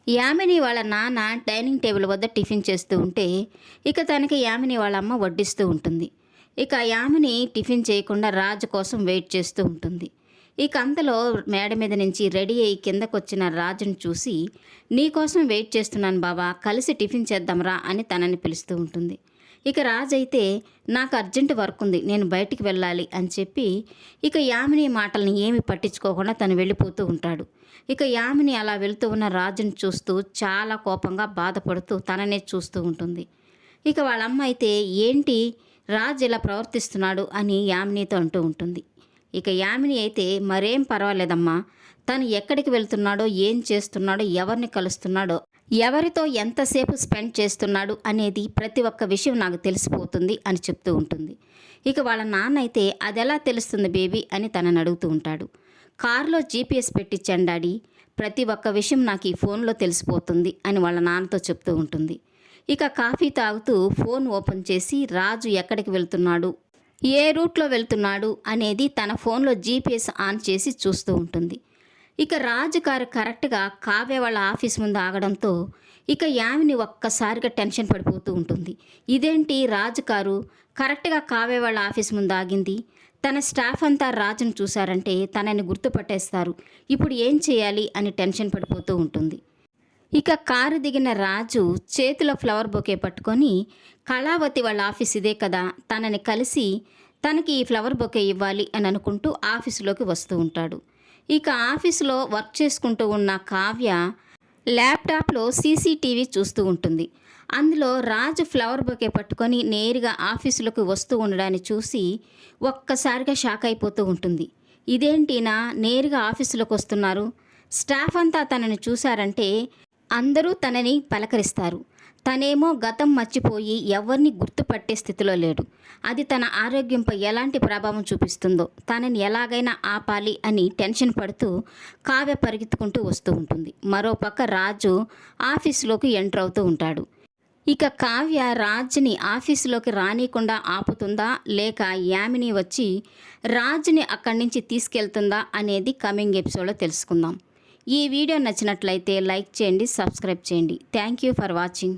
యామిని వాళ్ళ నాన్న dining table వద్ద టిఫిన్ చేస్తూ ఉంటే ఇక తనకి యామిని వాళ్ళ అమ్మ వడ్డిస్తూ ఉంటుంది. ఇక యామిని టిఫిన్ చేయకుండా రాజు కోసం వెయిట్ చేస్తూ ఉంటుంది. ఇక అంతలో మేడ మీద నుంచి రెడీ అయ్యి కిందకొచ్చిన రాజును చూసి, నీకోసం వెయిట్ చేస్తున్నాను బావా, కలిసి టిఫిన్ చేద్దాంరా అని తనని పిలుస్తూ ఉంటుంది. ఇక రాజైతే నాకు అర్జెంట్ వర్క్ ఉంది, నేను బయటికి వెళ్ళాలి అని చెప్పి ఇక యామిని మాటల్ని ఏమి పట్టించుకోకుండా తను వెళ్ళిపోతూ ఉంటాడు. ఇక యామిని అలా వెళ్తూ ఉన్న రాజుని చూస్తూ చాలా కోపంగా బాధపడుతూ తననే చూస్తూ ఉంటుంది. ఇక వాళ్ళమ్మ అయితే ఏంటి రాజు ఇలా ప్రవర్తిస్తున్నాడు అని యామినితో అంటూ ఉంటుంది. ఇక యామిని అయితే మరేం పర్వాలేదమ్మా, తను ఎక్కడికి వెళ్తున్నాడో, ఏం చేస్తున్నాడో, ఎవరిని కలుస్తున్నాడో, ఎవరితో ఎంతసేపు స్పెండ్ చేస్తున్నాడు అనేది ప్రతి ఒక్క విషయం నాకు తెలిసిపోతుంది అని చెప్తూ ఉంటుంది. ఇక వాళ్ళ నాన్న అయితే అదెలా తెలుస్తుంది బేబీ అని తనని అడుగుతూ ఉంటాడు. కారులో జీపీఎస్ పెట్టించాను డాడీ, ప్రతి ఒక్క విషయం నాకు ఈ ఫోన్లో తెలిసిపోతుంది అని వాళ్ళ నాన్నతో చెప్తూ ఉంటుంది. ఇక కాఫీ తాగుతూ ఫోన్ ఓపెన్ చేసి రాజు ఎక్కడికి వెళ్తున్నాడు, ఏ రూట్లో వెళ్తున్నాడు అనేది తన ఫోన్లో జీపీఎస్ ఆన్ చేసి చూస్తూ ఉంటుంది. ఇక రాజు కారు కరెక్ట్గా కావ్య వాళ్ళ ఆఫీస్ ముందు ఆగడంతో ఇక యామిని ఒక్కసారిగా టెన్షన్ పడిపోతూ ఉంటుంది. ఇదేంటి రాజు కారు కరెక్ట్గా కావ్య వాళ్ళ ఆఫీస్ ముందు ఆగింది, తన స్టాఫ్ అంతా రాజును చూశారంటే తనని గుర్తుపట్టేస్తారు, ఇప్పుడు ఏం చేయాలి అని టెన్షన్ పడిపోతూ ఉంటుంది. ఇక కారు దిగిన రాజు చేతిలో ఫ్లవర్ బొకే పట్టుకొని, కళావతి వాళ్ళ ఆఫీస్ ఇదే కదా, తనని కలిసి తనకి ఈ ఫ్లవర్ బొకే ఇవ్వాలి అని అనుకుంటూ ఆఫీసులోకి వస్తూ ఉంటాడు. ఇక ఆఫీసులో వర్క్ చేసుకుంటూ ఉన్న కావ్య ల్యాప్టాప్లో సీసీటీవీ చూస్తూ ఉంటుంది. అందులో రాజు ఫ్లవర్ బొకే పట్టుకొని నేరుగా ఆఫీసులోకి వస్తూ ఉండడాన్ని చూసి ఒక్కసారిగా షాక్ అయిపోతూ ఉంటుంది. ఇదేంటినా నేరుగా ఆఫీసులోకి వస్తున్నారు, స్టాఫ్ అంతా తనని చూశారంటే అందరూ తనని పలకరిస్తారు, తనేమో గతం మర్చిపోయి ఎవరిని గుర్తుపట్టే స్థితిలో లేడు, అది తన ఆరోగ్యంపై ఎలాంటి ప్రభావం చూపిస్తుందో, తనని ఎలాగైనా ఆపాలి అని టెన్షన్ పడుతూ కావ్య పరిగెత్తుకుంటూ వస్తూ ఉంటుంది. మరోపక్క రాజు ఆఫీసులోకి ఎంటర్ అవుతూ ఉంటాడు. ఇక కావ్య రాజుని ఆఫీసులోకి రానికుండా ఆపుతుందా లేక యామిని వచ్చి రాజుని అక్కడి నుంచి తీసుకెళ్తుందా అనేది కమింగ్ ఎపిసోడ్లో తెలుసుకుందాం. ఈ వీడియో నచ్చినట్లయితే లైక్ చేయండి, సబ్స్క్రైబ్ చేయండి. Thank you for watching.